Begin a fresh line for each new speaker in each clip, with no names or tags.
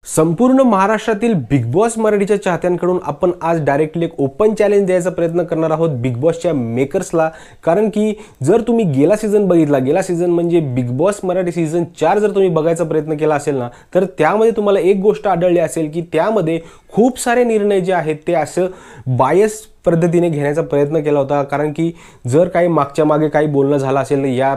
संपूर्ण महाराष्ट्रातील big boss मराठीच्या चाहत्यांकडून आपण आज डायरेक्टली एक ओपन चॅलेंज द्यायचा प्रयत्न करणार आहोत बिग बॉसच्या मेकर्सला। कारण की जर तुम्ही गेला सीझन बघितला, गेला सीझन म्हणजे बिग बॉस मराठी सीझन 4 जर तुम्ही बघायचा प्रयत्न केला असेल ना, तर त्यामध्ये तुम्हाला एक गोष्ट आढळली असेल की त्यामध्ये खूप सारे निर्णय जे आहेत ते असं बायस पद्धतीने घेण्याचा प्रयत्न केला होता। कारण की जर काही मागच्या मागे काही बोलणं झालं असेल या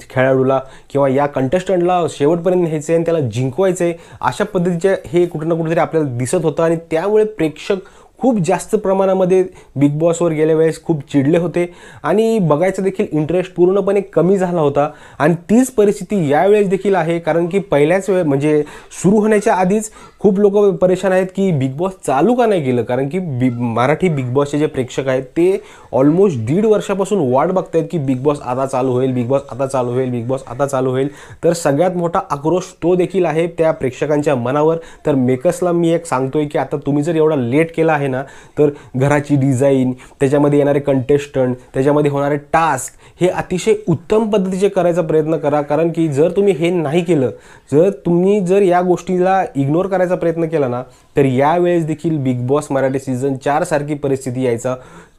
खेळाडूला किंवा या कंटेस्टंटला शेवटपर्यंत न्यायचं आहे आणि त्याला जिंकवायचं आहे, अशा पद्धतीचे हे कुठे ना कुठेतरी आपल्याला दिसत होतं आणि त्यामुळे प्रेक्षक खूप जास्त प्रमाणामध्ये बिग बॉसवर गेल्या वेळेस खूप चिडले होते आणि बघायचा देखील इंटरेस्ट पूर्णपणे कमी झाला होता। आणि तीच परिस्थिती यावेळेस देखील आहे, कारण की पहिल्याच वेळ म्हणजे सुरू होण्याच्या आधीच खूप लोक परेशान आहेत की बिग बॉस चालू का नाही केलं। कारण की मराठी बिग बॉसचे जे प्रेक्षक आहेत ते ऑलमोस्ट 1.5 वर्षापासून वाट बघतायत की बिग बॉस आता चालू होईल, बिग बॉस आता चालू होईल, बिग बॉस आता चालू होईल। तर सगळ्यात मोठा आक्रोश तो देखील आहे त्या प्रेक्षकांच्या मनावर। तर मेकर्सला मी एक सांगतोय की आता तुम्ही जर एवढा लेट केला आहे ना, तर घराची डिझाईन, त्याच्यामध्ये येणारे कंटेस्टंट, त्याच्यामध्ये होणारे टास्क हे अतिशय उत्तम पद्धतीचे करायचा प्रयत्न करा। कारण की जर तुम्ही हे नाही केलं, जर तुम्ही या गोष्टीला इग्नोर करायचा प्रयत्न केला ना, तर यावेळेस देखील बिग बॉस मराठी सीझन 4 सारखी परिस्थिती यायचा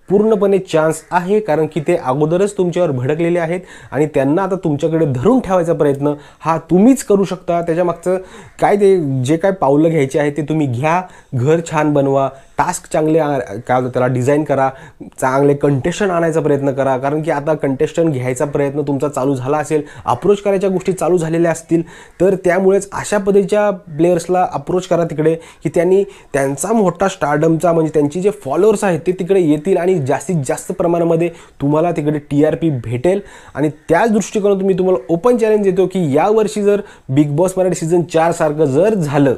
पूर्णपणे चान्स आहे। कारण की ते अगोदरच तुमच्यावर भडकलेले आहेत आणि त्यांना आता तुमच्याकडे धरून ठेवायचा प्रयत्न हा तुम्हीच करू शकता। त्याच्यामागचं काय ते जे काय पावलं घ्यायचे आहे ते तुम्ही घ्या, घर छान बनवा, टास्क चांगले काय त्याला डिझाईन करा, चांगले कंटेस्टंट आणायचा प्रयत्न करा। कारण की आता कंटेस्टंट घ्यायचा प्रयत्न तुमचा चालू झाला असेल, अप्रोच करायच्या गोष्टी चालू झालेल्या असतील, तर त्यामुळेच अशा पद्धतीच्या प्लेयर्सला अप्रोच करा तिकडे की त्यांनी त्यांचा मोठा स्टारडमचा म्हणजे त्यांची जे फॉलोअर्स आहेत ते तिकडे येतील आणि जास्तीत जास्त प्रमाणामध्ये तुम्हाला तिकडे TRP भेटेल। आणि त्याच दृष्टिकोनातून मी तुम्हाला ओपन चॅलेंज देतो की यावर्षी जर बिग बॉस मराठी सीझन 4 सारखं जर झालं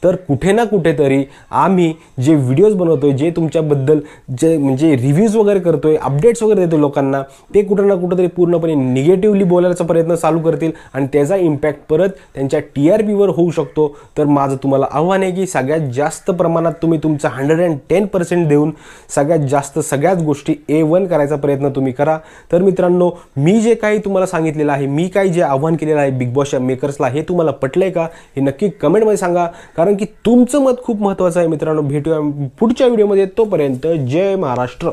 तर कुठे ना कुठेतरी आम्ही जे व्हिडिओज बनवतोय, जे तुमच्याबद्दल जे म्हणजे रिव्ह्यूज वगैरे करतोय, अपडेट्स वगैरे देतो लोकांना, ते कुठे ना कुठेतरी पूर्णपणे निगेटिव्हली बोलायचा प्रयत्न चालू करतील आणि त्याचा इम्पॅक्ट परत त्यांच्या TRPवर होऊ शकतो। तर माझं तुम्हाला आव्हान आहे की सगळ्यात जास्त प्रमाणात तुम्ही तुमचा 110% देऊन सगळ्यात जास्त सगळ्याच गोष्टी A1 करायचा प्रयत्न तुम्ही करा। तर मित्रांनो, मी जे काही तुम्हाला सांगितलेलं आहे, मी काही जे आव्हान केलेलं आहे बिग बॉसच्या मेकर्सला, हे तुम्हाला पटलंय का हे नक्की कमेंटमध्ये सांगा। कारण की तुमचं मत खूप महत्त्वाचं आहे मित्रांनो। भेटूया पुढच्या व्हिडिओमध्ये, तोपर्यंत जय महाराष्ट्र।